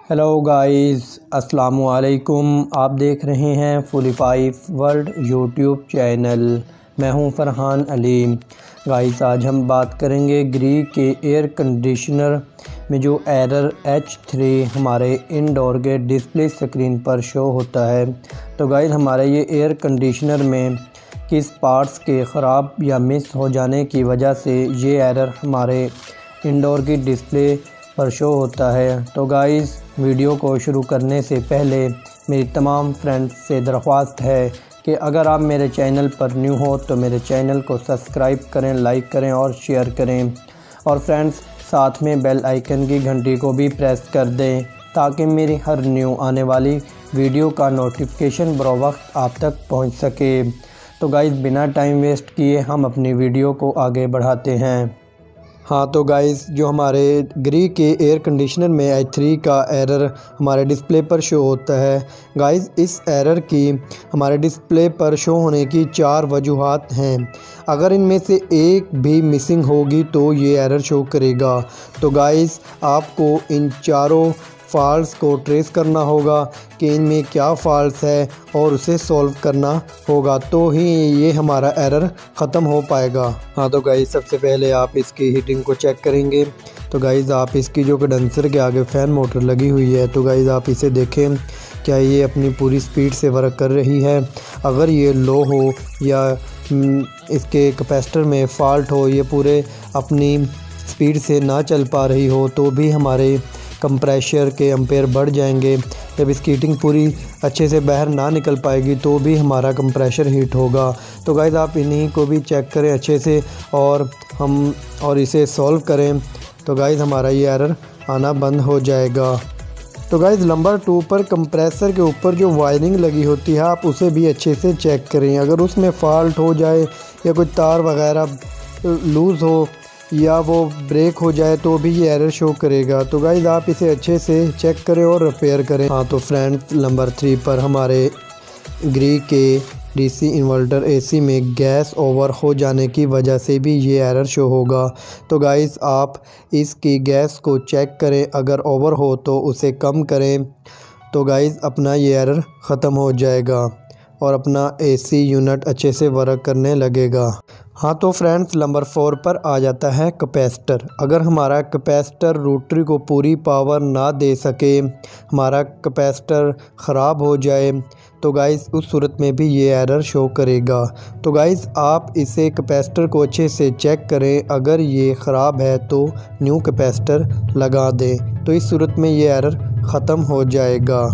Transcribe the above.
Hello guys, अस्सलाम वालेकुम। आप देख रहे हैं फुलीफाई वर्ल्ड यूट्यूब चैनल। मैं हूं फरहान अली। गाइस, आज हम बात करेंगे ग्री के एयर कंडीशनर में जो एरर H3 हमारे इंडोर के डिस्प्ले स्क्रीन पर शो होता है। तो गाइस, हमारे ये एयर कंडीशनर में किस पार्ट्स के ख़राब या मिस हो जाने की वजह से ये एरर हमारे इंडोर की डिस्प्ले पर शो होता है। तो गाइस, वीडियो को शुरू करने से पहले मेरी तमाम फ्रेंड्स से दरख्वास्त है कि अगर आप मेरे चैनल पर न्यू हो तो मेरे चैनल को सब्सक्राइब करें, लाइक करें और शेयर करें। और फ्रेंड्स, साथ में बेल आइकन की घंटी को भी प्रेस कर दें ताकि मेरी हर न्यू आने वाली वीडियो का नोटिफिकेशन बर वक्त आप तक पहुंच सके। तो गाइस, बिना टाइम वेस्ट किए हम अपनी वीडियो को आगे बढ़ाते हैं। हाँ, तो गाइस, जो हमारे ग्री के एयर कंडीशनर में H3 का एरर हमारे डिस्प्ले पर शो होता है। गाइस, इस एरर की हमारे डिस्प्ले पर शो होने की 4 वजूहात हैं। अगर इनमें से एक भी मिसिंग होगी तो ये एरर शो करेगा। तो गाइस, आपको इन चारों फॉल्ट्स को ट्रेस करना होगा कि इनमें क्या फॉल्ट्स है और उसे सॉल्व करना होगा, तो ही ये हमारा एरर ख़त्म हो पाएगा। हाँ, तो गाइस, सबसे पहले आप इसकी हीटिंग को चेक करेंगे। तो गाइस, आप इसकी जो कंडेंसर के आगे फ़ैन मोटर लगी हुई है, तो गाइस आप इसे देखें क्या ये अपनी पूरी स्पीड से वर्क कर रही है। अगर ये लो हो या इसके कैपेसिटर में फ़ॉल्ट हो, ये पूरे अपनी स्पीड से ना चल पा रही हो, तो भी हमारे कंप्रेशर के एम्पेयर बढ़ जाएंगे। जब इसकी हीटिंग पूरी अच्छे से बाहर ना निकल पाएगी तो भी हमारा कंप्रेशर हीट होगा। तो गाइस, आप इन्हीं को भी चेक करें अच्छे से और इसे सॉल्व करें। तो गाइस, हमारा ये एरर आना बंद हो जाएगा। तो गाइस, नंबर 2 पर कंप्रेसर के ऊपर जो वायरिंग लगी होती है, आप उसे भी अच्छे से चेक करें। अगर उसमें फ़ॉल्ट हो जाए या कोई तार वगैरह लूज़ हो या वो ब्रेक हो जाए तो भी ये एरर शो करेगा। तो गाइस, आप इसे अच्छे से चेक करें और रिपेयर करें। हाँ, तो फ्रेंड्स, नंबर 3 पर हमारे ग्री के DC इन्वर्टर AC में गैस ओवर हो जाने की वजह से भी ये एरर शो होगा। तो गाइस, आप इसकी गैस को चेक करें, अगर ओवर हो तो उसे कम करें। तो गाइस, अपना ये एरर ख़त्म हो जाएगा और अपना AC यूनिट अच्छे से वर्क करने लगेगा। हाँ, तो फ्रेंड्स, नंबर 4 पर आ जाता है कैपेसिटर। अगर हमारा कैपेसिटर रोटरी को पूरी पावर ना दे सके, हमारा कैपेसिटर ख़राब हो जाए, तो गाइस उस सूरत में भी ये एरर शो करेगा। तो गाइस, आप इसे कैपेसिटर को अच्छे से चेक करें। अगर ये ख़राब है तो न्यू कैपेसिटर लगा दें, तो इस सूरत में ये एरर ख़त्म हो जाएगा।